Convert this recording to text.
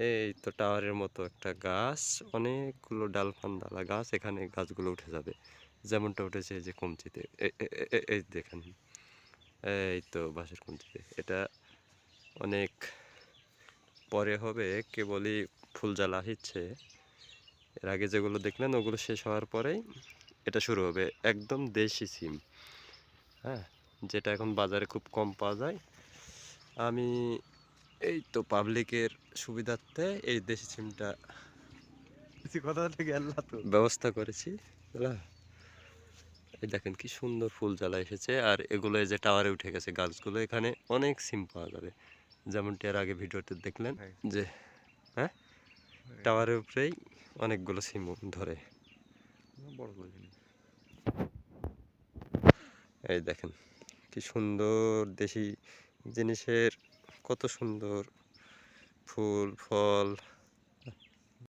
এই তো টাওয়ারের মতো একটা গাছ, অনেকগুলো ডালপালা গাছ, এখানে গাছগুলো উঠে যাবে যেমনটা উঠেছে এই যে কঞ্চিতে। এই দেখেন, এই তো বাঁশের কঞ্চিতে। এটা অনেক পরে হবে, কেবলই ফুল জ্বালা হচ্ছে। এর আগে যেগুলো দেখলেন ওগুলো শেষ হওয়ার পরেই এটা শুরু হবে। একদম দেশি সিম, হ্যাঁ, যেটা এখন বাজারে খুব কম পাওয়া যায়। আমি এই তো পাবলিকের সুবিধার্থে এই দেশি সিমটা ব্যবস্থা করেছি। বুঝলা? এই দেখেন কি সুন্দর ফুল জ্বালা এসেছে, আর এগুলো এই যে টাওয়ারে উঠে গেছে গাছগুলো, এখানে অনেক সিম পাওয়া যাবে যেমনটি এর আগে ভিডিওতে দেখলেন যে, হ্যাঁ, টাওয়ারের উপরেই অনেকগুলো সিম ধরে। এই দেখেন কি সুন্দর দেশি জিনিসের কত সুন্দর ফুল ফল।